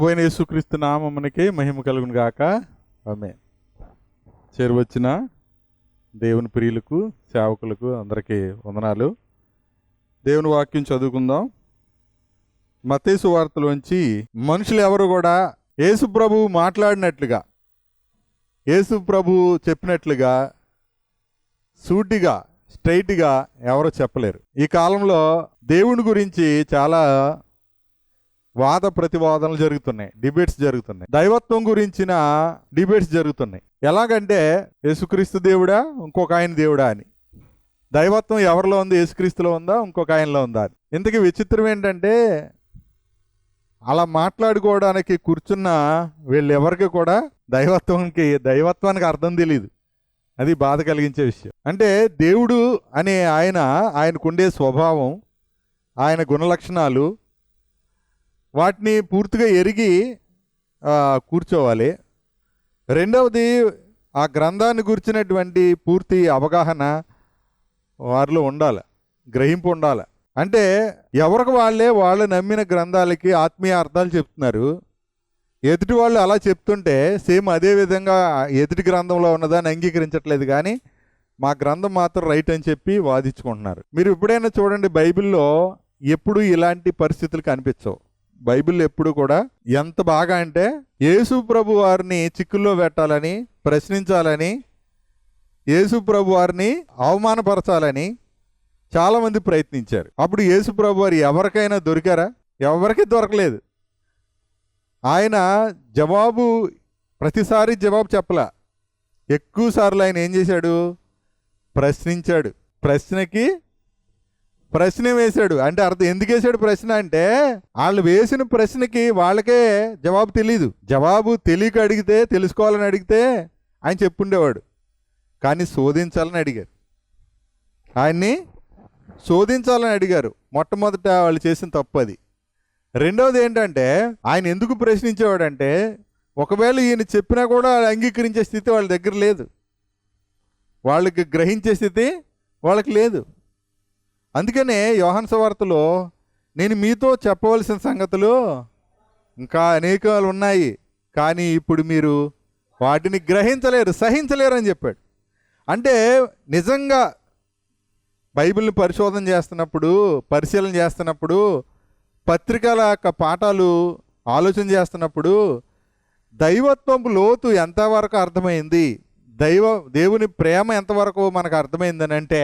ప్రభువైన యేసుక్రీస్తు నామమునకే మహిమ కలుగును గాక. ఆమేన్. చేరువచ్చిన దేవుని ప్రియులకు, సేవకులకు అందరికీ వందనాలు. దేవుని వాక్యం చదువుకుందాం. మత్తయి సువార్తలోంచి మనుషులు ఎవరు కూడా యేసు ప్రభువు మాట్లాడినట్లుగా, యేసు ప్రభువు చెప్పినట్లుగా సూటిగా స్ట్రైట్గా ఎవరో చెప్పలేరు. ఈ కాలంలో దేవుని గురించి చాలా వాద ప్రతివాదనలు జరుగుతున్నాయి, డిబేట్స్ జరుగుతున్నాయి. దైవత్వం గురించిన డిబేట్స్ జరుగుతున్నాయి. ఎలాగంటే యేసుక్రీస్తు దేవుడా, ఇంకొక ఆయన దేవుడా అని. దైవత్వం ఎవరిలో ఉంది? యేసుక్రీస్తులో ఉందా, ఇంకొక ఆయనలో ఉందా అని. ఇంతకీ విచిత్రం ఏంటంటే అలా మాట్లాడుకోవడానికి కూర్చున్న వీళ్ళెవరికి కూడా దైవత్వానికి అర్థం తెలియదు. అది బాధ కలిగించే విషయం. అంటే దేవుడు అనే ఆయనకుండే స్వభావం, ఆయన గుణలక్షణాలు, వాటిని పూర్తిగా ఎరిగి కూర్చోవాలి. రెండవది, ఆ గ్రంథాన్ని గురించినటువంటి పూర్తి అవగాహన వారిలో ఉండాలి, గ్రహింపు ఉండాలి. అంటే ఎవరికి వాళ్ళు నమ్మిన గ్రంథాలకి ఆత్మీయ అర్థాలు చెప్తున్నారు. ఎదుటి వాళ్ళు అలా చెప్తుంటే సేమ్ అదే విధంగా ఎదుటి గ్రంథంలో ఉన్నదాన్ని అంగీకరించట్లేదు, కానీ మా గ్రంథం మాత్రం రైట్ అని చెప్పి వాదించుకుంటున్నారు. మీరు ఎప్పుడైనా చూడండి, బైబిల్లో ఎప్పుడు ఇలాంటి పరిస్థితులు కనిపించవు. బైబిల్ ఎప్పుడు కూడా ఎంత బాగా అంటే యేసు ప్రభు వారిని చిక్కుల్లో పెట్టాలని, ప్రశ్నించాలని, యేసు ప్రభు వారిని అవమానపరచాలని చాలామంది ప్రయత్నించారు. అప్పుడు యేసు ప్రభు వారు ఎవరికైనా దొరికారా? ఎవరికి దొరకలేదు. ఆయన ప్రతిసారి జవాబు చెప్పలా. ఎక్కువ సార్లు ఆయన ఏం చేశాడు? ప్రశ్నించాడు. ప్రశ్నకి ప్రశ్న వేశాడు. అంటే అర్థం ఎందుకు వేశాడు ప్రశ్న అంటే, వాళ్ళు వేసిన ప్రశ్నకి వాళ్ళకే జవాబు తెలీదు. జవాబు తెలియక అడిగితే, తెలుసుకోవాలని అడిగితే ఆయన చెప్పుండేవాడు. కానీ శోధించాలని అడిగారు. ఆయన్ని శోధించాలని అడిగారు. మొట్టమొదట వాళ్ళు చేసిన తప్పు అది. రెండవది ఏంటంటే, ఆయన ఎందుకు ప్రశ్నించేవాడంటే, ఒకవేళ ఈయన చెప్పినా కూడా అంగీకరించే స్థితి వాళ్ళ దగ్గర లేదు, వాళ్ళకి గ్రహించే స్థితి వాళ్ళకి లేదు. అందుకనే యోహాను సువార్తలో నేను మీతో చెప్పవలసిన సంగతులు ఇంకా అనేకాలు ఉన్నాయి, కానీ ఇప్పుడు మీరు వాటిని గ్రహించలేరు, సహించలేరు అని చెప్పాడు. అంటే నిజంగా బైబిల్ని పరిశీలన చేస్తున్నప్పుడు పత్రికల యొక్క పాఠాలు ఆలోచన చేస్తున్నప్పుడు దైవత్వం లోతు ఎంతవరకు అర్థమైంది, దేవుని ప్రేమ ఎంతవరకు మనకు అర్థమైందని అంటే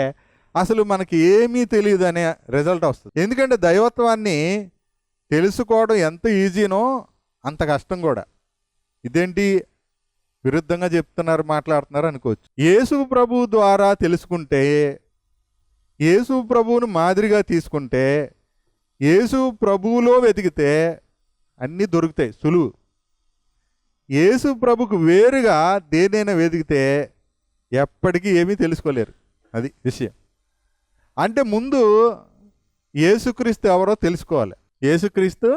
అసలు మనకి ఏమీ తెలియదు అనే రిజల్ట్ వస్తుంది. ఎందుకంటే దైవత్వాన్ని తెలుసుకోవడం ఎంత ఈజీనో అంత కష్టం కూడా. ఇదేంటి విరుద్ధంగా మాట్లాడుతున్నారు అనుకోవచ్చు. యేసు ప్రభు ద్వారా తెలుసుకుంటే, యేసు ప్రభువును మాదిరిగా తీసుకుంటే, యేసు ప్రభువులో వెతికితే అన్నీ దొరుకుతాయి, సులువు. యేసు ప్రభుకు వేరుగా దేనైనా వెతికితే ఎప్పటికీ ఏమీ తెలుసుకోలేరు. అది విషయం. అంటే ముందు యేసుక్రీస్తు ఎవరో తెలుసుకోవాలి. యేసుక్రీస్తు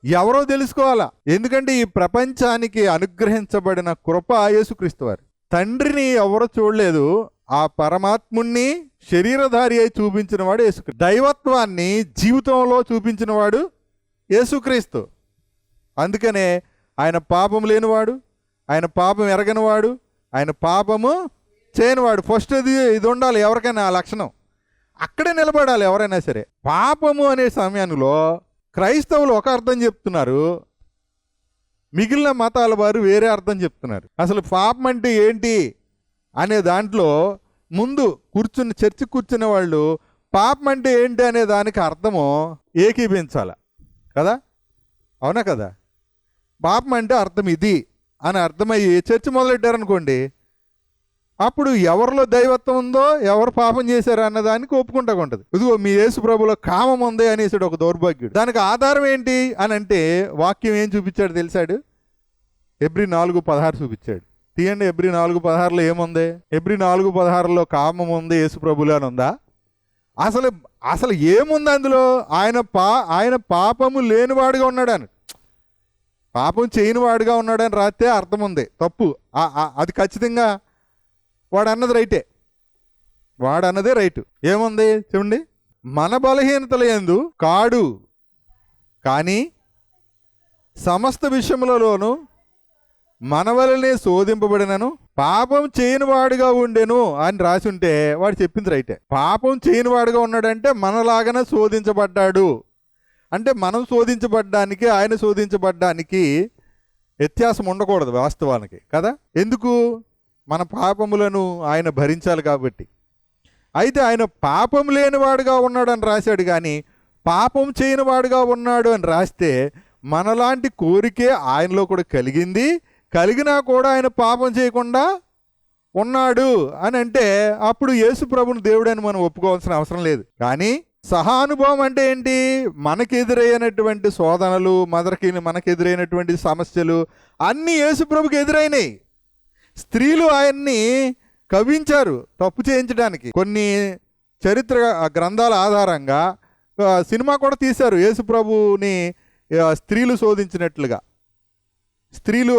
ఎవరో తెలుసుకోవాలా. ఎందుకంటే ఈ ప్రపంచానికి అనుగ్రహించబడిన కృప యేసుక్రీస్తు వారు. తండ్రిని ఎవరో చూడలేదు, ఆ పరమాత్ముణ్ణి శరీరధారి అయి చూపించిన వాడు యేసుక్రీస్తు. దైవత్వాన్ని జీవితంలో చూపించిన వాడు యేసుక్రీస్తు. అందుకనే ఆయన పాపం లేనివాడు, ఆయన పాపం ఎరగనివాడు, ఆయన పాపము చేయనివాడు. ఫస్ట్ ఇది ఉండాలి ఎవరికైనా ఆ లక్షణం. అక్కడే నిలబడాలి ఎవరైనా సరే. పాపము అనే సమయంలో క్రైస్తవులు ఒక అర్థం చెప్తున్నారు, మిగిలిన మతాల వారు వేరే అర్థం చెప్తున్నారు. అసలు పాపం అంటే ఏంటి అనే దాంట్లో ముందు చర్చి కూర్చున్న వాళ్ళు పాపం అంటే ఏంటి అనే దానికి అర్థము ఏకీపించాల కదా, అవునా కదా? పాపం అంటే అర్థం ఇది అని అర్థమయ్యి చర్చి మొదలెట్టారనుకోండి, అప్పుడు ఎవరిలో దైవత్వం ఉందో, ఎవరు పాపం చేశారు అన్నదానికి ఒప్పుకుంటా ఉంటుంది. ఇదిగో మీ యేసు ప్రభులో కామం ఉంది అనేసాడు ఒక దౌర్భాగ్యుడు. దానికి ఆధారం ఏంటి అని అంటే వాక్యం ఏం చూపించాడు తెలిసాడు? హెబ్రీ 4:16 చూపించాడు. తీయండి, హెబ్రీ 4:16లో ఏముంది? హెబ్రీ 4:16లో కామం ఉంది యేసు ప్రభులో అని ఉందా? అసలు ఏముంది అందులో? ఆయన పాపము లేనివాడుగా ఉన్నాడని, పాపం చేయనివాడుగా ఉన్నాడని రాస్తే అర్థం ఉంది. తప్పు అది ఖచ్చితంగా వాడు అన్నదే రైటు. ఏముంది చూడండి, మన బలహీనతల యందు కాడు కానీ సమస్త విషయములలోనూ మన వలనే శోధింపబడినను పాపం చేయని వాడుగా ఉండెను అని రాసి ఉంటే వాడు చెప్పింది రైటే. పాపం చేయని వాడుగా ఉన్నాడంటే మనలాగానే శోధించబడ్డాడు అంటే మనం శోధించబడ్డానికి ఆయన శోధించబడ్డానికి వ్యత్యాసం ఉండకూడదు వాస్తవానికి కదా. ఎందుకు? మన పాపములను ఆయన భరించాలి కాబట్టి. అయితే ఆయన పాపం లేనివాడుగా ఉన్నాడు అని రాశాడు, కానీ పాపం చేయనివాడుగా ఉన్నాడు అని రాస్తే మనలాంటి కోరికే ఆయనలో కూడా కలిగింది, కలిగినా కూడా ఆయన పాపం చేయకుండా ఉన్నాడు అని అంటే అప్పుడు యేసు ప్రభుని దేవుడని మనం ఒప్పుకోవాల్సిన అవసరం లేదు. కానీ సహానుభవం అంటే ఏంటి? మనకెదురైనటువంటి శోధనలు, మనకెదురైనటువంటి సమస్యలు అన్నీ యేసు ప్రభుకి ఎదురైనాయి. స్త్రీలు ఆయన్ని కవించారు తప్పు చేయించడానికి. కొన్ని చరిత్ర గ్రంథాల ఆధారంగా సినిమా కూడా తీశారు యేసు ప్రభుని స్త్రీలు శోధించినట్లుగా. స్త్రీలు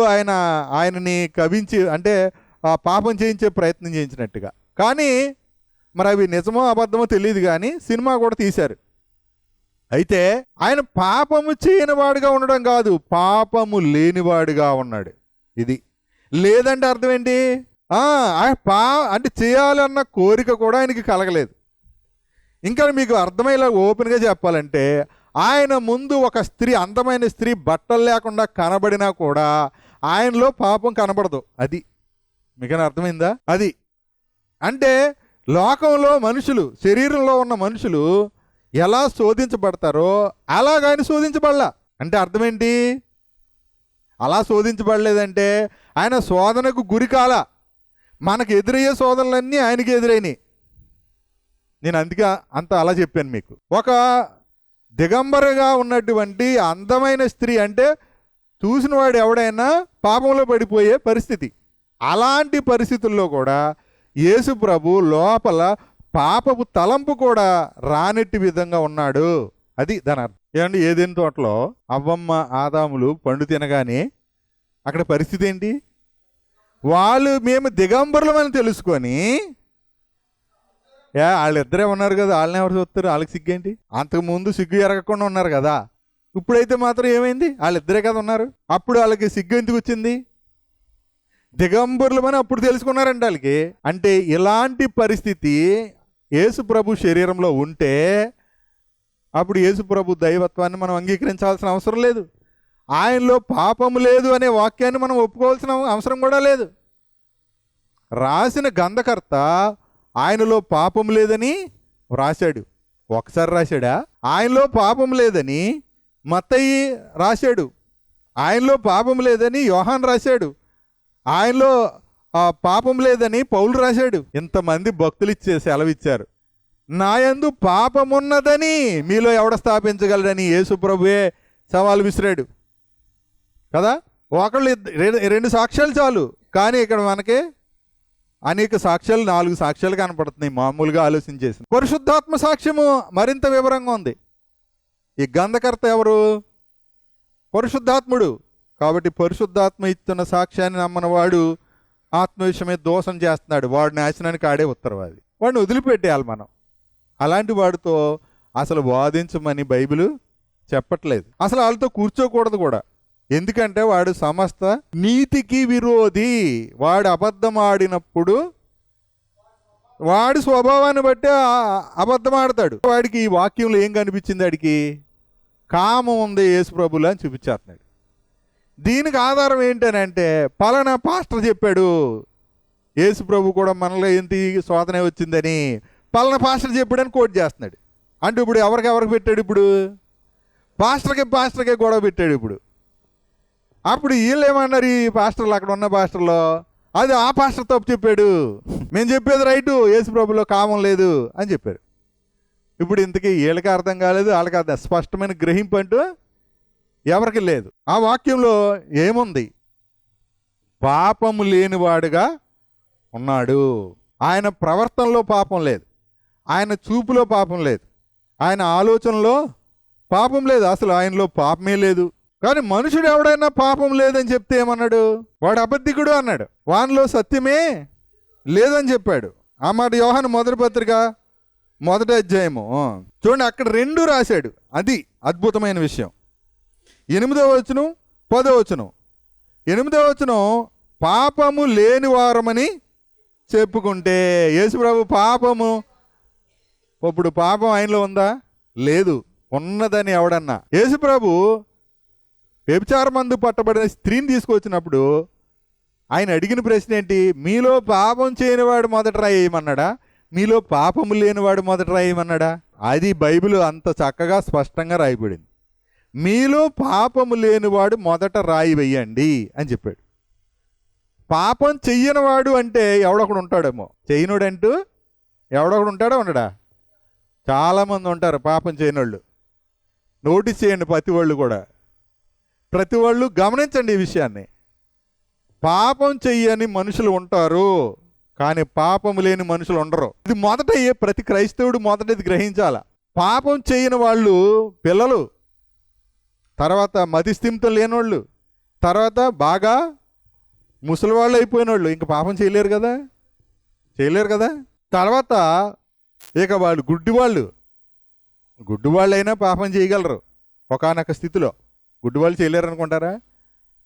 ఆయనని కవించి అంటే పాపం చేయించే ప్రయత్నం చేయించినట్టుగా. కానీ మరి అవి నిజమో అబద్ధమో తెలియదు, కానీ సినిమా కూడా తీశారు. అయితే ఆయన పాపము చేయనివాడుగా ఉండడం కాదు, పాపము లేనివాడుగా ఉన్నాడు. ఇది లేదంటే అర్థం ఏంటి? అంటే చేయాలన్న కోరిక కూడా ఆయనకి కలగలేదు. ఇంకా మీకు అర్థమయ్యేలా ఓపెన్గా చెప్పాలంటే ఆయన ముందు ఒక స్త్రీ, అందమైన స్త్రీ బట్టలు లేకుండా కనబడినా కూడా ఆయనలో పాపం కనబడదు. అది మీకు అర్థమైందా? అది అంటే లోకంలో మనుషులు, శరీరంలో ఉన్న మనుషులు ఎలా శోధించబడతారో అలాగ ఆయన శోధించబడలా. అంటే అర్థమేంటి? అలా శోధించబడలేదంటే ఆయన శోధనకు గురి కాల. మనకు ఎదురయ్యే శోధనలన్నీ ఆయనకి ఎదురైనాయి. నేను అందుకే అలా చెప్పాను మీకు. ఒక దిగంబరగా ఉన్నటువంటి అందమైన స్త్రీ అంటే చూసిన వాడు ఎవడైనా పాపంలో పడిపోయే పరిస్థితి. అలాంటి పరిస్థితుల్లో కూడా యేసు ప్రభు లోపల పాపపు తలంపు కూడా రానట్టి విధంగా ఉన్నాడు. అది దాని అర్థం. ఏమండి, ఏదైనా తోటలో అవ్వమ్మ ఆదాములు పండు తినగానే అక్కడ పరిస్థితి ఏంటి? మేము దిగంబరులమని తెలుసుకొని వాళ్ళిద్దరే ఉన్నారు కదా, వాళ్ళని ఎవరు చూస్తారు? వాళ్ళకి సిగ్గేంటి? అంతకుముందు సిగ్గు ఎరగకుండా ఉన్నారు కదా, ఇప్పుడైతే మాత్రం ఏమైంది? వాళ్ళిద్దరే కదా ఉన్నారు. అప్పుడు వాళ్ళకి సిగ్గు ఎందుకు వచ్చింది? దిగంబరులమని అప్పుడు తెలుసుకున్నారంట వాళ్ళకి. అంటే ఇలాంటి పరిస్థితి యేసు ప్రభు శరీరంలో ఉంటే అప్పుడు యేసు ప్రభు దైవత్వాన్ని మనం అంగీకరించాల్సిన అవసరం లేదు. ఆయనలో పాపము లేదు అనే వాక్యాన్ని మనం ఒప్పుకోవాల్సిన అవసరం కూడా లేదు. రాసిన గ్రంథకర్త ఆయనలో పాపం లేదని రాశాడు. ఒకసారి రాశాడా? ఆయనలో పాపం లేదని మత్తయి రాశాడు. ఆయనలో పాపం లేదని యోహాన్ రాశాడు. ఆయనలో పాపం లేదని పౌలు రాశాడు. ఇంతమంది భక్తులు సెలవిచ్చారు. నాయందు పాపమున్నదని మీలో ఎవడ స్థాపించగలడని యేసు ప్రభువే సవాలు విసిరాడు కదా. ఒకళ్ళు 2 సాక్ష్యాలు చాలు, కానీ ఇక్కడ మనకి అనేక సాక్ష్యాలు, 4 సాక్ష్యాలు కనపడుతున్నాయి మామూలుగా ఆలోచించేసి. పరిశుద్ధాత్మ సాక్ష్యము మరింత వివరంగా ఉంది. ఈ గ్రంథకర్త ఎవరు? పరిశుద్ధాత్ముడు. కాబట్టి పరిశుద్ధాత్మ ఇస్తున్న సాక్ష్యాన్ని నమ్మని వాడు ఆత్మ విషయమే దోషం చేస్తున్నాడు. వాడు నాశనానికి ఆడే ఉత్తరవాది. వాడిని వదిలిపెట్టేయాలి మనం. అలాంటి వాడితో అసలు వాదించమని బైబిల్ చెప్పట్లేదు. అసలు వాళ్ళతో కూర్చోకూడదు కూడా. ఎందుకంటే వాడు సమస్త నీతికి విరోధి. వాడు అబద్ధం ఆడినప్పుడు వాడి స్వభావాన్ని బట్టి అబద్ధం ఆడతాడు. వాడికి ఈ వాక్యంలో ఏం కనిపించింది? వాడికి కామం ఉంది యేసు ప్రభులా అని చూపించేస్తున్నాడు. దీనికి ఆధారం ఏంటనంటే పలానా పాస్టర్ చెప్పాడు యేసు ప్రభు కూడా మనలో ఏంటి శోధన వచ్చిందని పలానా పాస్టర్ చెప్పాడని కోట్ చేస్తున్నాడు. అంటే ఇప్పుడు ఎవరికి పెట్టాడు? ఇప్పుడు పాస్టర్కే గొడవ పెట్టాడు. ఇప్పుడు అప్పుడు వీళ్ళు ఏమన్నారు? ఈ పాస్టర్లు, అక్కడ ఉన్న పాస్టర్లో, అది ఆ పాస్టర్ తప్పు చెప్పాడు, మేము చెప్పేది రైటు, యేసు ప్రభులో కామం లేదు అని చెప్పారు. ఇప్పుడు ఇంతకీ వీళ్ళకి అర్థం కాలేదు, వాళ్ళకి అర్థం స్పష్టమైన గ్రహింపు అంటూ ఎవరికి లేదు. ఆ వాక్యంలో ఏముంది? పాపము లేనివాడుగా ఉన్నాడు. ఆయన ప్రవర్తనలో పాపం లేదు, ఆయన చూపులో పాపం లేదు, ఆయన ఆలోచనలో పాపం లేదు, అసలు ఆయనలో పాపమే లేదు. కానీ మనుషుడు ఎవడైనా పాపం లేదని చెప్తే ఏమన్నాడు? వాడు అబద్ధికుడు అన్నాడు. వానిలో సత్యమే లేదని చెప్పాడు. ఆ మాట యోహాను మొదటి పత్రిక 1వ అధ్యాయము చూడండి, అక్కడ 2 రాశాడు. అది అద్భుతమైన విషయం. 8వ వచనం 10వ వచనం. 8వ వచనం, పాపము లేని వారమని చెప్పుకుంటే. యేసుప్రభు పాపము, ఇప్పుడు పాపం ఆయనలో ఉందా? లేదు. ఉన్నదని ఎవడన్నా. యేసుప్రభు వ్యభిచారమందు పట్టబడిన స్త్రీని తీసుకొచ్చినప్పుడు ఆయన అడిగిన ప్రశ్న ఏంటి? మీలో పాపం చేయనివాడు మొదట రాయేయమన్నాడా, మీలో పాపము లేనివాడు మొదట రాయేయమన్నాడా? అది బైబిల్ అంత చక్కగా స్పష్టంగా రాయబడింది. మీలో పాపము లేనివాడు మొదట రాయి వెయ్యండి అని చెప్పాడు. పాపం చెయ్యనివాడు అంటే ఎవడొకడు ఉంటాడేమో. చెయ్యనుడంటూ ఎవడొకడు ఉంటాడో ఉండడా? చాలామంది ఉంటారు పాపం చేయనోళ్ళు. నోటీస్ చేయండి, ప్రతి వాళ్ళు గమనించండి ఈ విషయాన్ని. పాపం చెయ్యని మనుషులు ఉంటారు, కానీ పాపం లేని మనుషులు ఉండరు. ఇది మొదట ప్రతి క్రైస్తవుడు మొదట ఇది గ్రహించాల. పాపం చేయని వాళ్ళు పిల్లలు, తర్వాత మతిస్థిమితం లేనోళ్ళు, తర్వాత బాగా ముసలివాళ్ళు అయిపోయిన వాళ్ళు ఇంక పాపం చేయలేరు కదా. తర్వాత ఇక వాళ్ళు గుడ్డివాళ్ళు అయినా పాపం చేయగలరు ఒకానొక స్థితిలో. గుడ్డివాళ్ళు చేయలేరు అనుకుంటారా?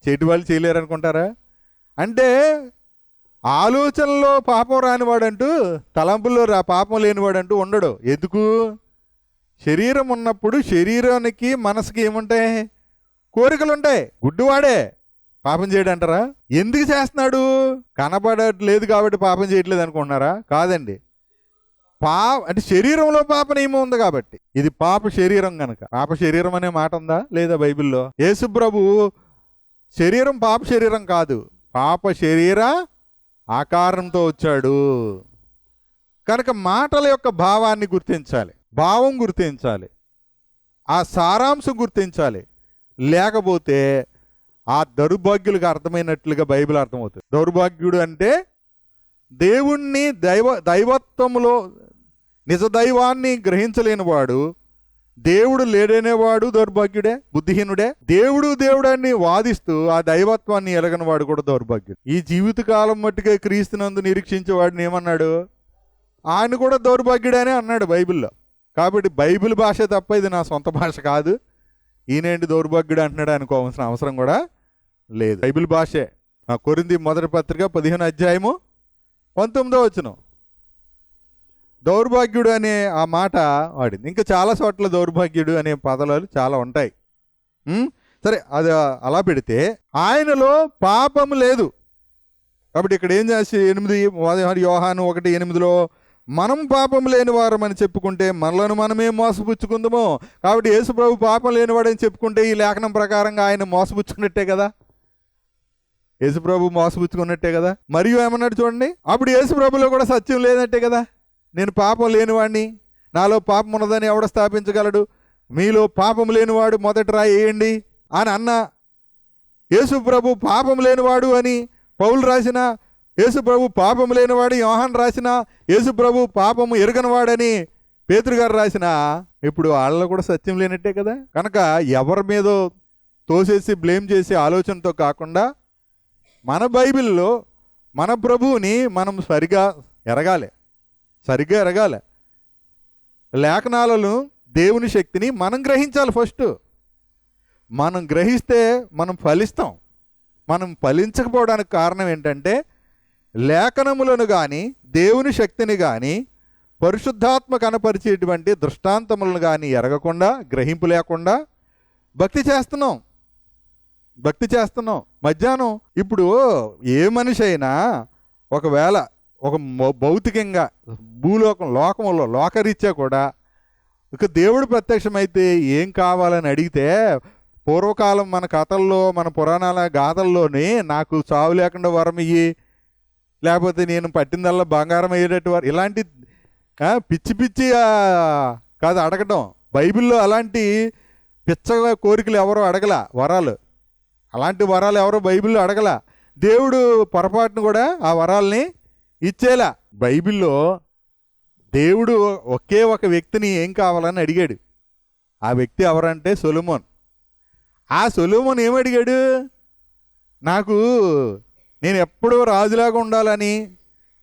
చెడ్డివాళ్ళు చేయలేరు అనుకుంటారా? అంటే ఆలోచనలో పాపం రానివాడంటూ, తలంపుల్లో పాపం లేనివాడంటూ ఉండడు. ఎందుకు? శరీరం ఉన్నప్పుడు శరీరానికి మనసుకి ఏముంటాయి? కోరికలు ఉంటాయి. గుడ్డివాడే పాపం చేయడంటారా? ఎందుకు చేస్తున్నాడు? కనబడట్లేదు కాబట్టి పాపం చేయట్లేదు అనుకుంటున్నారా? కాదండి. అంటే శరీరంలో పాప నియమం ఉంది కాబట్టి. ఇది పాప శరీరం గనక. పాప శరీరం అనే మాట ఉందా లేదా బైబిల్లో? యేసుప్రభు శరీరం పాప శరీరం కాదు, పాప శరీర ఆకారంతో వచ్చాడు కనుక మాటల యొక్క భావాన్ని గుర్తించాలి, భావం గుర్తించాలి, ఆ సారాంశం గుర్తించాలి. లేకపోతే ఆ దౌర్భాగ్యులకు అర్థమైనట్లుగా బైబిల్ అర్థమవుతుంది. దౌర్భాగ్యుడు అంటే దేవుణ్ణి దైవత్వంలో నిజ దైవాన్ని గ్రహించలేనివాడు, దేవుడు లేడనేవాడు దౌర్భాగ్యుడే, బుద్ధిహీనుడే. దేవుడని వాదిస్తూ ఆ దైవత్వాన్ని ఎలగనివాడు కూడా దౌర్భాగ్యుడు. ఈ జీవితకాలం మట్టుకే క్రీస్తునందు నిరీక్షించేవాడిని ఏమన్నాడు? ఆయన కూడా దౌర్భాగ్యుడనే అన్నాడు బైబిల్లో. కాబట్టి బైబిల్ భాష తప్ప ఇది నా సొంత భాష కాదు, ఈయనేంటి దౌర్భాగ్యుడు అంటున్నాడు అనుకోవాల్సిన అవసరం కూడా లేదు. బైబిల్ భాషే. కొరింథీ మొదటి పత్రిక 15వ అధ్యాయము 19వ వచనం. దౌర్భాగ్యుడు అనే ఆ మాట వాడింది. ఇంకా చాలా చోట్ల దౌర్భాగ్యుడు అనే పదాలు చాలా ఉంటాయి. సరే, అది అలా పెడితే ఆయనలో పాపం లేదు. కాబట్టి ఇక్కడ ఏం చేసి 8 యోహాను 1:8 మనం పాపం లేని వారమని చెప్పుకుంటే మనలను మనమే మోసపుచ్చుకుందాము. కాబట్టి యేసుప్రభు పాపం లేనివాడని చెప్పుకుంటే ఈ లేఖనం ప్రకారంగా ఆయన మోసపుచ్చుకున్నట్టే కదా, యేసుప్రభు మోసపుచ్చుకున్నట్టే కదా. మరియు ఏమన్నాడు చూడండి, అప్పుడు యేసుప్రభులో కూడా సత్యం లేనట్టే కదా. నేను పాపం లేనివాడిని, నాలో పాపం ఉన్నదని ఎవడ స్థాపించగలడు? మీలో పాపం లేనివాడు మొదట రాయి వేయండి అని అన్న యేసుప్రభు పాపం లేనివాడు అని పౌలు రాసిన, యేసుప్రభు పాపం లేనివాడు యోహాను రాసిన, యేసుప్రభు పాపము ఎరగనివాడని పేతురు గారు రాసిన, ఇప్పుడు వాళ్ళలో కూడా సత్యం లేనట్టే కదా. కనుక ఎవరి మీదో తోసేసి బ్లేమ్ చేసే ఆలోచనతో కాకుండా మన బైబిల్లో మన ప్రభువుని మనం సరిగ్గా ఎరగాలి. లేఖనాలను, దేవుని శక్తిని మనం గ్రహించాలి. ఫస్ట్ మనం గ్రహిస్తే మనం ఫలిస్తాం. మనం ఫలించకపోవడానికి కారణం ఏంటంటే లేఖనములను కానీ, దేవుని శక్తిని కానీ, పరిశుద్ధాత్మ కనపరిచేటువంటి దృష్టాంతములను కానీ ఎరగకుండా, గ్రహింపు లేకుండా భక్తి చేస్తున్నాం. మధ్యాహ్నం ఇప్పుడు ఏ మనిషి అయినా ఒకవేళ ఒక భౌతికంగా లోకంలో లోకరీత్యా కూడా ఇక దేవుడు ప్రత్యక్షమైతే ఏం కావాలని అడిగితే, పూర్వకాలం మన కథల్లో, మన పురాణాల గాథల్లోని నాకు చావు లేకుండా వరం ఇయ్యి, లేకపోతే నేను పట్టిందల్లా బంగారం అయ్యేటట్టు వారు, ఇలాంటి పిచ్చి కాదు అడగటం. బైబిల్లో అలాంటి పిచ్చ కోరికలు ఎవరో అడగల, వరాలు, అలాంటి వరాలు ఎవరో బైబిల్లో అడగల. దేవుడు పొరపాటును కూడా ఆ వరాల్ని ఇచ్చేలా. బైబిల్లో దేవుడు ఒకే ఒక వ్యక్తిని ఏం కావాలని అడిగాడు. ఆ వ్యక్తి ఎవరంటే సొలొమోన్. ఆ సొలొమోన్ ఏమడిగాడు? నేను ఎప్పుడూ రాజులాగా ఉండాలని,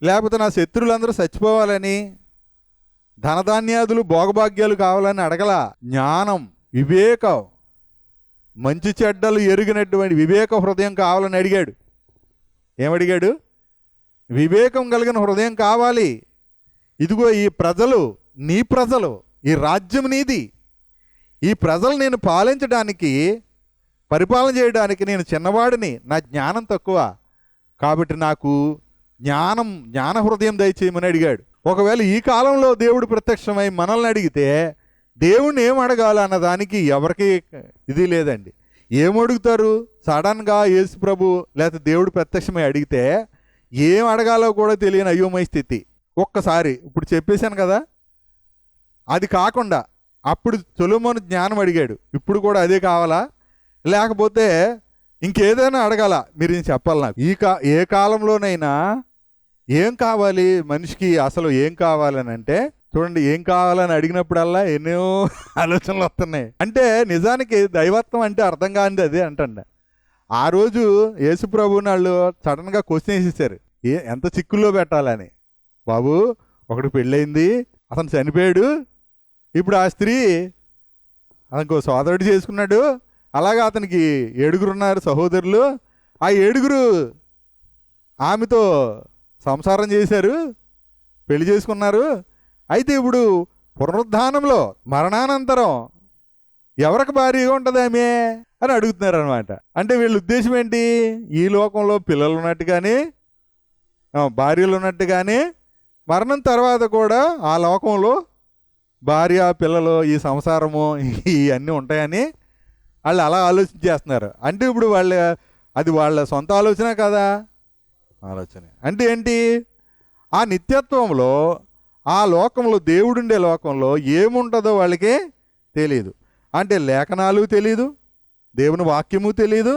లేకపోతే నా శత్రువులందరూ చచ్చిపోవాలని, ధనధాన్యాదులు భోగభాగ్యాలు కావాలని అడగల. జ్ఞానం, వివేకం, మంచి చెడ్డలు ఎరిగినటువంటి వివేక హృదయం కావాలని అడిగాడు. ఏమడిగాడు? వివేకం కలిగిన హృదయం కావాలి. ఇదిగో ఈ ప్రజలు నీ ప్రజలు, ఈ రాజ్యం నీది, ఈ ప్రజలు నేను పాలించడానికి, పరిపాలన చేయడానికి నేను చిన్నవాడిని, నా జ్ఞానం తక్కువ, కాబట్టి నాకు జ్ఞాన హృదయం దయచేయమని అడిగాడు. ఒకవేళ ఈ కాలంలో దేవుడు ప్రత్యక్షమై మనల్ని అడిగితే దేవుణ్ణి ఏం అడగాలి అన్న దానికి ఎవరికి ఇది లేదండి. ఏమడుగుతారు? సడన్గా యేసు ప్రభు లేకపోతే దేవుడు ప్రత్యక్షమై అడిగితే ఏం అడగాలో కూడా తెలియని అయోమయ స్థితి. ఒక్కసారి ఇప్పుడు చెప్పేశాను కదా, అది కాకుండా అప్పుడు సొలొమోను జ్ఞానం అడిగాడు, ఇప్పుడు కూడా అదే కావాలా? లేకపోతే ఇంకేదైనా అడగాల? మీరు చెప్పాలి నాకు. ఏ కాలంలోనైనా ఏం కావాలి మనిషికి, అసలు ఏం కావాలని అంటే చూడండి, ఏం కావాలని అడిగినప్పుడల్లా ఎన్నో ఆలోచనలు వస్తున్నాయి. అంటే నిజానికి దైవత్వం అంటే అర్థం కానిది అదే అంటండి. ఆ రోజు యేసుప్రభుని వాళ్ళు సడన్గా క్వశ్చన్ వేసేసారు, ఎంత చిక్కుల్లో పెట్టాలని. బాబు, ఒకటి పెళ్ళయింది, అతను చనిపోయాడు, ఇప్పుడు ఆ స్త్రీ అతనికి సోదరుడు చేసుకున్నాడు, అలాగా అతనికి 7 ఉన్నారు సహోదరులు, ఆ 7 ఆమెతో సంసారం చేశారు, పెళ్లి చేసుకున్నారు. అయితే ఇప్పుడు పునరుద్ధానంలో మరణానంతరం ఎవరికి భార్యగా ఉంటుంది ఆమె అని అడుగుతున్నారు అనమాట. అంటే వీళ్ళ ఉద్దేశం ఏంటి? ఈ లోకంలో పిల్లలు ఉన్నట్టు కానీ భార్యలు ఉన్నట్టు కానీ మరణం తర్వాత కూడా ఆ లోకంలో భార్య పిల్లలు ఈ సంసారము ఇవన్నీ ఉంటాయని వాళ్ళు అలా ఆలోచించేస్తున్నారు. అంటే ఇప్పుడు అది వాళ్ళ సొంత ఆలోచన కదా, ఆలోచన అంటే ఏంటి? ఆ నిత్యత్వంలో ఆ లోకంలో దేవుడుండే లోకంలో ఏముంటుందో వాళ్ళకి తెలియదు. అంటే లేఖనాలు తెలియదు, దేవుని వాక్యము తెలియదు,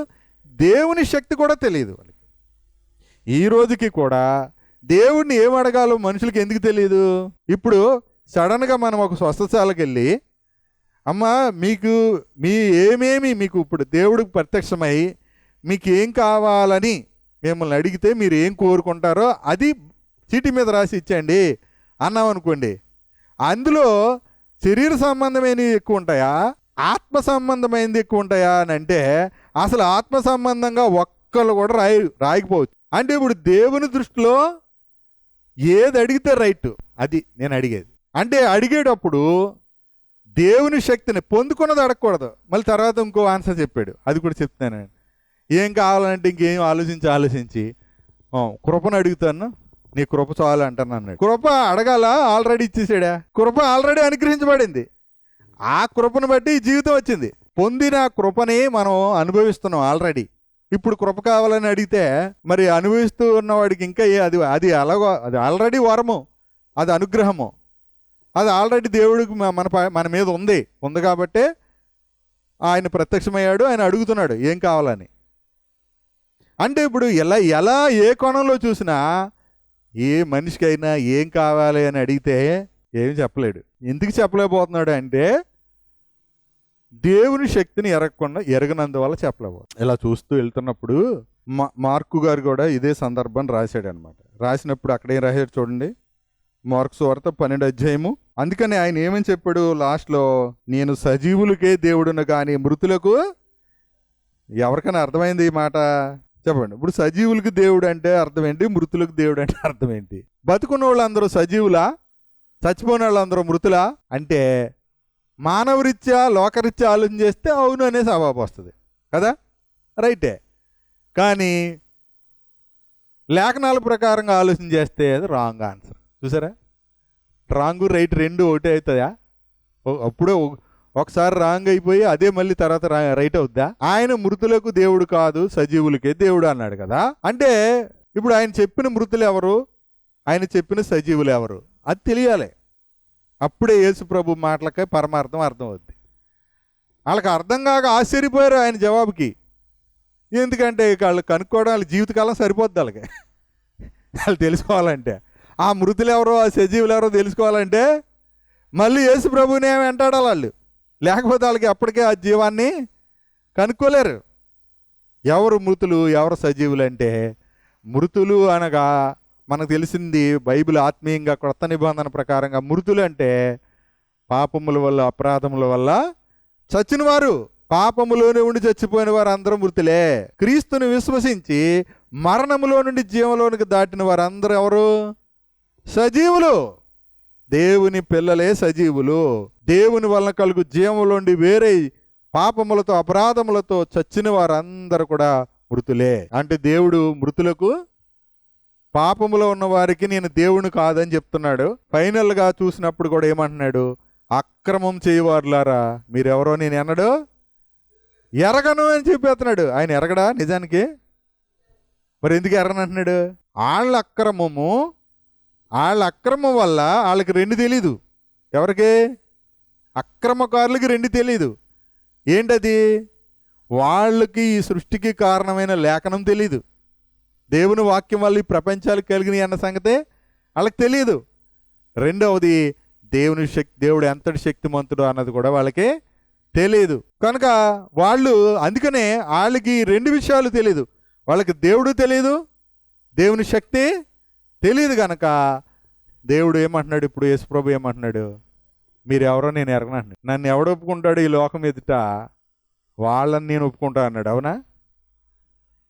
దేవుని శక్తి కూడా తెలియదు వాళ్ళకి. ఈ రోజుకి కూడా దేవుడిని ఏం అడగాలో మనుషులకి ఎందుకు తెలియదు? ఇప్పుడు సడన్గా మనం ఒక స్వస్థశాలకు వెళ్ళి, అమ్మ మీకు ఇప్పుడు దేవుడికి ప్రత్యక్షమై మీకు ఏం కావాలని మిమ్మల్ని అడిగితే మీరు ఏం కోరుకుంటారో అది చీటీ మీద రాసి ఇచ్చండి అన్నాం అనుకోండి. అందులో శరీర సంబంధమైనవి ఎక్కువ ఉంటాయా, ఆత్మ సంబంధమైనది ఎక్కువ ఉంటాయా అని అంటే అసలు ఆత్మ సంబంధంగా ఒక్కళ్ళు కూడా రాయకపోవచ్చు. అంటే ఇప్పుడు దేవుని దృష్టిలో ఏది అడిగితే రైట్ అది నేను అడిగేది. అంటే అడిగేటప్పుడు దేవుని శక్తిని పొందుకున్నది అడగకూడదు. మళ్ళీ తర్వాత ఇంకో ఆన్సర్ చెప్పాడు, అది కూడా చెప్తాను. ఏం కావాలంటే ఇంకేం ఆలోచించి కృపను అడుగుతాను, నీ కృప చాలు అంటాను అన్నాడు. కృప అడగాల, ఆల్రెడీ ఇచ్చేసాడా? కృప ఆల్రెడీ అనుగ్రహించబడింది. ఆ కృపను బట్టి జీవితం వచ్చింది. పొందిన కృపని మనం అనుభవిస్తున్నాం ఆల్రెడీ. ఇప్పుడు కృప కావాలని అడిగితే మరి అనుభవిస్తూ ఉన్నవాడికి ఇంకా అది అలాగో, అది ఆల్రెడీ వరము, అది అనుగ్రహము, అది ఆల్రెడీ దేవుడికి మన మీద ఉంది కాబట్టి ఆయన ప్రత్యక్షమయ్యాడు, ఆయన అడుగుతున్నాడు ఏం కావాలని. అంటే ఇప్పుడు ఎలా ఏ కోణంలో చూసినా ఏ మనిషికైనా ఏం కావాలి అని అడిగితే ఏమి చెప్పలేడు. ఎందుకు చెప్పలేకపోతున్నాడు అంటే దేవుని శక్తిని ఎరగనందువల్ల చెప్పలేకపోతుంది. ఇలా చూస్తూ వెళ్తున్నప్పుడు మార్కు గారు కూడా ఇదే సందర్భం రాశాడు అనమాట. రాసినప్పుడు అక్కడేం రాశాడు చూడండి, మార్కు సువార్త 12వ అధ్యాయము. అందుకని ఆయన ఏమని చెప్పాడు లాస్ట్లో, నేను సజీవులకే దేవుడును కానీ మృతులకు. ఎవరికైనా అర్థమైంది ఈ మాట? చెప్పండి. ఇప్పుడు సజీవులకు దేవుడు అంటే అర్థం ఏంటి, మృతులకు దేవుడు అంటే అర్థం ఏంటి? బతుకున్న వాళ్ళందరూ సజీవులా, చచ్చిపోయిన వాళ్ళందరూ మృతులా అంటే మానవరీత్యా లోకరీత్యా ఆలోచన చేస్తే అవును అనే సవాబు వస్తుంది కదా, రైటే. కానీ లేఖనాల ప్రకారంగా ఆలోచన చేస్తే అది రాంగ్ ఆన్సర్. చూసారా, రాంగు రైట్ రెండు ఒకటే అవుతుందా? అప్పుడే ఒకసారి రాంగ్ అయిపోయి అదే మళ్ళీ తర్వాత రైట్ అవుద్దా? ఆయన మృతులకు దేవుడు కాదు సజీవులకే దేవుడు అన్నాడు కదా. అంటే ఇప్పుడు ఆయన చెప్పిన మృతులు ఎవరు, ఆయన చెప్పిన సజీవులు ఎవరు అది తెలియాలి. అప్పుడే యేసు ప్రభు మాటలకే పరమార్థం అర్థం అవుద్ది. వాళ్ళకి అర్థం కాక ఆశ్చర్యపోయారు ఆయన జవాబుకి. ఎందుకంటే వాళ్ళు కనుక్కోవడం వాళ్ళ జీవితకాలం సరిపోద్ది. వాళ్ళకి వాళ్ళు తెలుసుకోవాలంటే ఆ మృతులు ఎవరో ఆ సజీవులు ఎవరో తెలుసుకోవాలంటే మళ్ళీ యేసు ప్రభుని ఏమి వెంటాడాలి వాళ్ళు, లేకపోతే వాళ్ళకి అప్పటికే ఆ జీవాన్ని కనుక్కోలేరు. ఎవరు మృతులు ఎవరు సజీవులు అంటే, మృతులు అనగా మనకు తెలిసింది బైబిల్ ఆత్మీయంగా కొత్త నిబంధన ప్రకారంగా మృతులు అంటే పాపముల వల్ల అపరాధముల వల్ల చచ్చిన వారు, పాపములోనే ఉండి చచ్చిపోయిన వారు అందరూ మృతులే. క్రీస్తుని విశ్వసించి మరణములో నుండి జీవంలోనికి దాటిన వారందరూ ఎవరు? సజీవులు. దేవుని పిల్లలే సజీవులు. దేవుని వలన కలుగు జీవంలోండి వేరే పాపములతో అపరాధములతో చచ్చిన వారందరూ కూడా మృతులే. అంటే దేవుడు మృతులకు, పాపములో ఉన్న వారికి నేను దేవుని కాదని చెప్తున్నాడు. ఫైనల్గా చూసినప్పుడు కూడా ఏమంటున్నాడు? అక్రమం చేయవారులారా మీరెవరో నేను ఎరగను అని చెప్పేస్తున్నాడు. ఆయన ఎరగడా నిజానికి? మరి ఎందుకు ఎరగనంటున్నాడు? వాళ్ళ అక్రమం వల్ల వాళ్ళకి రెండు తెలీదు. ఎవరికి? అక్రమకారులకి రెండు తెలీదు. ఏంటది? వాళ్ళకి ఈ సృష్టికి కారణమైన లేఖనం తెలీదు. దేవుని వాక్యం వల్ల ఈ ప్రపంచాలు కలిగినాయి అన్న సంగతే వాళ్ళకి తెలియదు. రెండవది దేవుడు ఎంతటి శక్తిమంతుడు అన్నది కూడా వాళ్ళకి తెలియదు. కనుక వాళ్ళు అందుకనే వాళ్ళకి రెండు విషయాలు తెలీదు. వాళ్ళకి దేవుడు తెలియదు, దేవుని శక్తి తెలియదు. కనుక దేవుడు ఏమంటున్నాడు? ఇప్పుడు యేసుప్రభు ఏమంటున్నాడు? మీరెవరో నేను ఎరగనంటున్నాడు. నన్ను ఎవడు ఒప్పుకుంటాడు ఈ లోకం ఎదుట? వాళ్ళని నేను ఒప్పుకుంటా అన్నాడు. అవునా?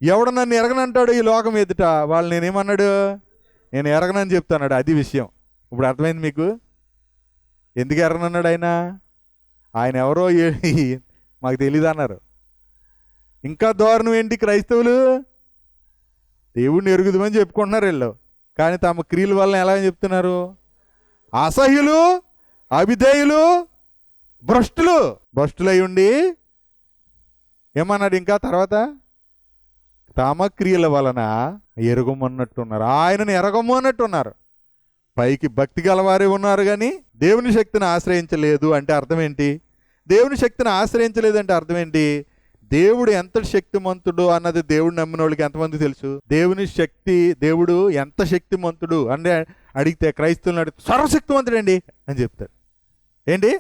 ఎవడు నన్ను ఎరగనంటాడు ఈ లోకం ఎదుట? వాళ్ళు నేనేమన్నాడు? నేను ఎరగనని చెప్తాన్నాడు. అది విషయం. ఇప్పుడు అర్థమైంది మీకు ఎందుకు ఎరగనన్నాడు ఆయన ఎవరో మాకు తెలీదు అన్నారు. ఇంకా దారుణం ఏంటి? క్రైస్తవులు దేవుడిని ఎరుగుదామని చెప్పుకుంటున్నారు వీళ్ళు, కానీ తమ క్రియల వల్ల ఎలా చెప్తున్నారు? అసహ్యులు, అవిధేయులు, భ్రష్టులై ఉండి ఏమన్నాడు ఇంకా తర్వాత? తమ క్రియల వలన ఎరగమన్నట్టున్నారు. ఆయనను ఎరగము అన్నట్టున్నారు. పైకి భక్తి గలవారే ఉన్నారు కానీ దేవుని శక్తిని ఆశ్రయించలేదు అంటే అర్థం ఏంటి? దేవుని శక్తిని ఆశ్రయించలేదంటే అర్థం ఏంటి? దేవుడు ఎంత శక్తిమంతుడు అన్నది దేవుడు నమ్మిన వాళ్ళకి ఎంతమంది తెలుసు? దేవుడు ఎంత శక్తిమంతుడు అంటే అడిగితే క్రైస్తవులను అడిగితే సర్వశక్తిమంతుడండి అని చెప్తారు. ఏంటి?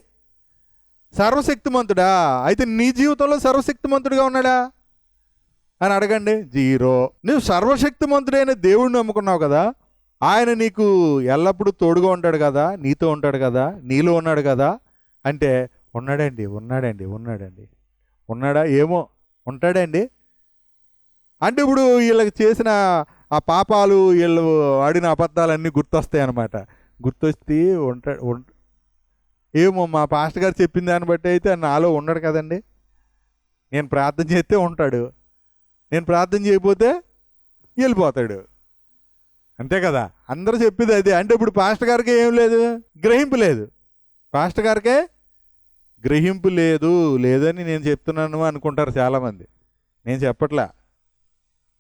సర్వశక్తిమంతుడా? అయితే నీ జీవితంలో సర్వశక్తిమంతుడిగా ఉన్నాడా అని అడగండి. 0. నువ్వు సర్వశక్తిమంతుడైన దేవుడిని నమ్ముకున్నావు కదా, ఆయన నీకు ఎల్లప్పుడూ తోడుగా ఉంటాడు కదా, నీతో ఉంటాడు కదా, నీలో ఉన్నాడు కదా అంటే ఉన్నాడండి. ఉన్నాడా? ఏమో ఉంటాడండి. అంటే ఇప్పుడు వీళ్ళకి చేసిన ఆ పాపాలు, వీళ్ళు ఆడిన అబద్ధాలన్నీ గుర్తొస్తాయి అన్నమాట. గుర్తొస్తే ఏమో మా పాస్టర్ గారు చెప్పిన దాన్ని బట్టి అయితే నాలో ఉన్నాడు కదండి. నేను ప్రార్థన చేస్తే ఉంటాడు, నేను ప్రార్థన చేయకపోతే వెళ్ళిపోతాడు. అంతే కదా, అందరూ చెప్పేది అదే. అంటే ఇప్పుడు పాస్టర్ గారికి ఏం లేదు? గ్రహింపు లేదు. పాస్టర్ గారికే గ్రహింపు లేదని నేను చెప్తున్నాను అనుకుంటారు చాలామంది. నేను చెప్పట్లా,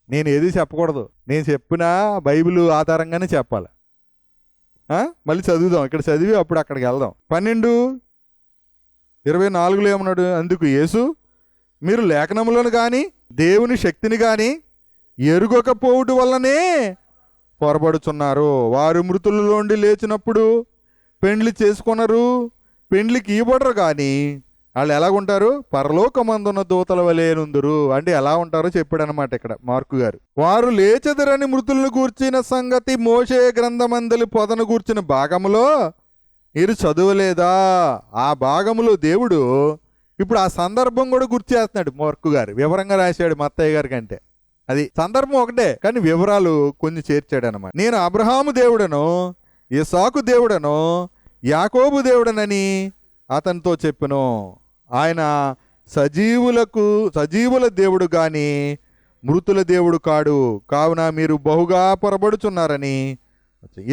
నేను ఏది చెప్పకూడదు. నేను చెప్పిన బైబిల్ ఆధారంగానే చెప్పాలి. మళ్ళీ చదువుదాం, ఇక్కడ చదివి అప్పుడు అక్కడికి వెళ్దాం. 12:24 ఏమన్నాడు? అందుకు యేసు, మీరు లేఖనములను కానీ దేవుని శక్తిని కానీ ఎరుగకపోవడం వల్లనే పొరబడుచున్నారు. వారు మృతులలోండి లేచినప్పుడు పెండ్లి చేసుకొనరు, పెండ్లికి ఇవ్వడరు. కానీ వాళ్ళు ఎలాగుంటారు? పరలోకమందున్న దూతల వలె నుందురు. అంటే ఎలా ఉంటారో చెప్పాడు అనమాట ఇక్కడ మార్కు గారు. వారు లేచెదరని మృతులను గూర్చిన సంగతి మోషే గ్రంథమందలి పొదను గూర్చిన భాగములో మీరు చదవలేదా? ఆ భాగములో దేవుడు ఇప్పుడు ఆ సందర్భం కూడా గుర్తు చేస్తున్నాడు. మార్కు గారు వివరంగా రాశాడు మత్తయ్య గారి కంటే. అది సందర్భం ఒకటే కానీ వివరాలు కొన్ని చేర్చాడు అనమాట. నేను అబ్రహాము దేవుడను, ఇస్సాకు దేవుడను, యాకోబు దేవుడనని అతనితో చెప్పెను. ఆయన సజీవుల దేవుడు గాని మృతుల దేవుడు కాడు. కావున మీరు బహుగా పొరబడుచున్నారని.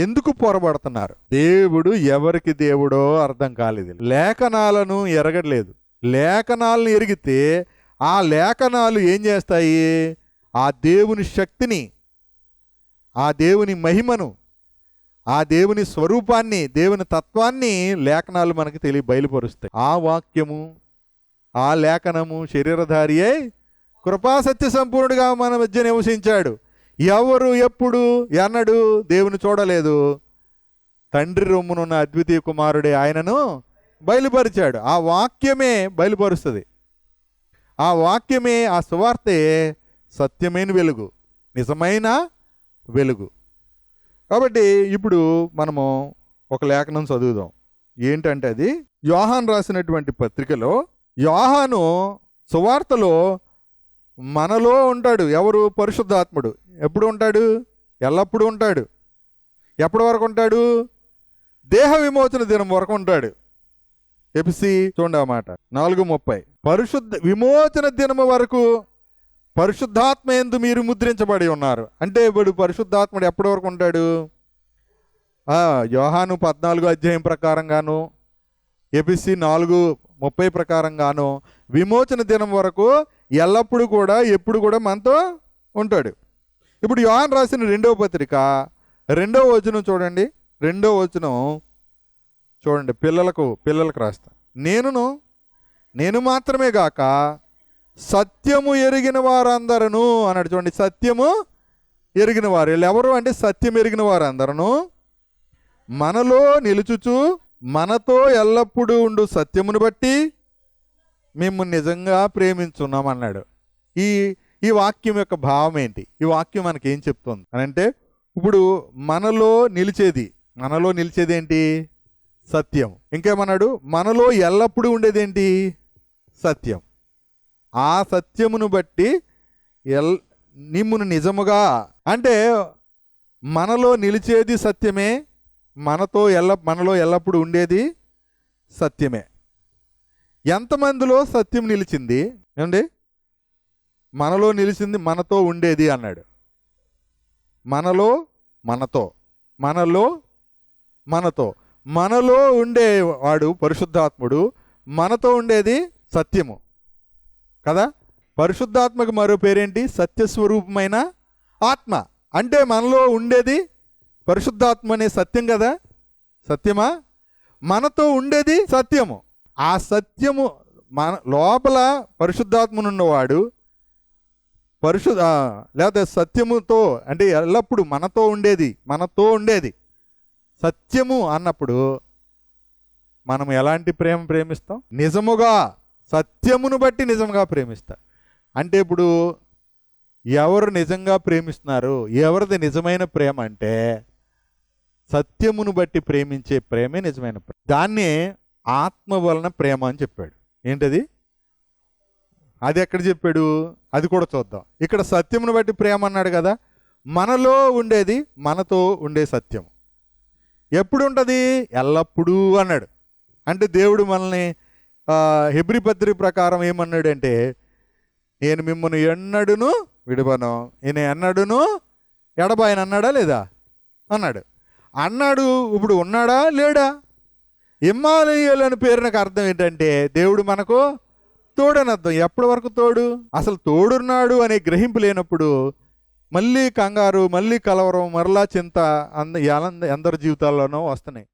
ఎందుకు పొరబడుతున్నారు? దేవుడు ఎవరికి దేవుడో అర్థం కాలేదు. లేఖనాలను ఎరగట్లేదు. లేఖనాలను ఎరిగితే ఆ లేఖనాలు ఏం చేస్తాయి? ఆ దేవుని శక్తిని, ఆ దేవుని మహిమను, ఆ దేవుని స్వరూపాన్ని, దేవుని తత్వాన్ని లేఖనాలు మనకి బయలుపరుస్తాయి. ఆ వాక్యము, ఆ లేఖనము శరీరధారి అయి కృపాసత్య సంపూర్ణుడిగా మన మధ్య నివసించాడు. ఎవరు ఎప్పుడు ఎన్నడూ దేవుని చూడలేదు. తండ్రి రొమ్మునున్న అద్వితీయ కుమారుడే ఆయనను బయలుపరిచాడు. ఆ వాక్యమే బయలుపరుస్తుంది. ఆ వాక్యమే, ఆ సువార్తే సత్యమైన వెలుగు, నిజమైన వెలుగు. కాబట్టి ఇప్పుడు మనము ఒక లేఖనం చదువుదాం. ఏంటంటే అది యోహాను రాసినటువంటి పత్రికలో యోహాను సువార్తలో మనలో ఉంటాడు ఎవరు? పరిశుద్ధాత్ముడు. ఎప్పుడు ఉంటాడు? ఎల్లప్పుడూ ఉంటాడు. ఎప్పటి వరకు ఉంటాడు? దేహ విమోచన దినం వరకు ఉంటాడు. ఎపిసి చూడండి ఆ మాట 4:30. పరిశుద్ధ విమోచన దినము వరకు పరిశుద్ధాత్మ యందు మీరు ముద్రించబడి ఉన్నారు. అంటే ఇప్పుడు పరిశుద్ధాత్ముడు ఎప్పటి వరకు ఉంటాడు? యోహాను 14 ప్రకారంగాను, ఎపిసి 4:30 ప్రకారంగాను విమోచన దినం వరకు ఎల్లప్పుడూ కూడా ఎప్పుడు కూడా మనతో ఉంటాడు. ఇప్పుడు యోహాను రాసిన 2వ పత్రిక 2వ వచనం చూడండి. 2వ వచనం చూడండి. పిల్లలకు రాస్తా. నేను మాత్రమే గాక సత్యము ఎరిగిన వారందరూ అన్నాడు. చూడండి, సత్యము ఎరిగిన వారు. వీళ్ళు ఎవరు అంటే సత్యం ఎరిగిన వారందరూ మనలో నిలుచుచు మనతో ఎల్లప్పుడూ ఉండు సత్యమును బట్టి మేము నిజంగా ప్రేమించున్నాం అన్నాడు. ఈ వాక్యం యొక్క భావం ఏంటి? ఈ వాక్యం మనకి ఏం చెప్తుంది అని అంటే, ఇప్పుడు మనలో నిలిచేది ఏంటి? సత్యం. ఇంకేమన్నాడు? మనలో ఎల్లప్పుడూ ఉండేది ఏంటి? సత్యం. ఆ సత్యమును బట్టి నిమ్మును నిజముగా, అంటే మనలో నిలిచేది సత్యమే, మనలో ఎల్లప్పుడూ ఉండేది సత్యమే. ఎంతమందిలో సత్యం నిలిచింది ఏమండి? మనలో నిలిచింది మనతో ఉండేది అన్నాడు. మనలో ఉండేవాడు పరిశుద్ధాత్ముడు, మనతో ఉండేది సత్యము కదా. పరిశుద్ధాత్మకు మరో పేరేంటి? సత్యస్వరూపమైన ఆత్మ. అంటే మనలో ఉండేది పరిశుద్ధాత్మ అనే సత్యం కదా. సత్యమా? మనతో ఉండేది సత్యము. ఆ సత్యము మన లోపల పరిశుద్ధాత్మనున్నవాడు లేకపోతే సత్యముతో, అంటే ఎల్లప్పుడూ మనతో ఉండేది సత్యము అన్నప్పుడు మనం ఎలాంటి ప్రేమిస్తాం? నిజముగా, సత్యమును బట్టి నిజంగా ప్రేమిస్తాం. అంటే ఇప్పుడు ఎవరు నిజంగా ప్రేమిస్తున్నారు? ఎవరిది నిజమైన ప్రేమ అంటే సత్యమును బట్టి ప్రేమించే ప్రేమే నిజమైన ప్రేమ. దాన్నే ఆత్మ వలన ప్రేమ అని చెప్పాడు. ఏంటది? అది ఎక్కడ చెప్పాడు? అది కూడా చూద్దాం. ఇక్కడ సత్యమును బట్టి ప్రేమ అన్నాడు కదా. మనలో ఉండేది మనతో ఉండే సత్యము ఎప్పుడు ఉంటుంది? ఎల్లప్పుడూ అన్నాడు. అంటే దేవుడు మనల్ని హెబ్రీ పత్రిక ప్రకారం ఏమన్నాడంటే, నేను మిమ్మల్ని ఎన్నడూను విడవను, నేను ఎన్నడూను ఎడబాయను అన్నాడా లేదా? అన్నాడు. ఇప్పుడు ఉన్నాడా లేడా? ఇమ్మానుయేలు అని పేరు నాకు అర్థం ఏంటంటే దేవుడు మనకు తోడని అర్థం. ఎప్పటి వరకు తోడు? అసలు తోడున్నాడు అనే గ్రహింపు లేనప్పుడు మళ్ళీ కంగారు, మళ్ళీ కలవరం, మరలా చింత అందరి జీవితాల్లోనూ వస్తున్నాయి.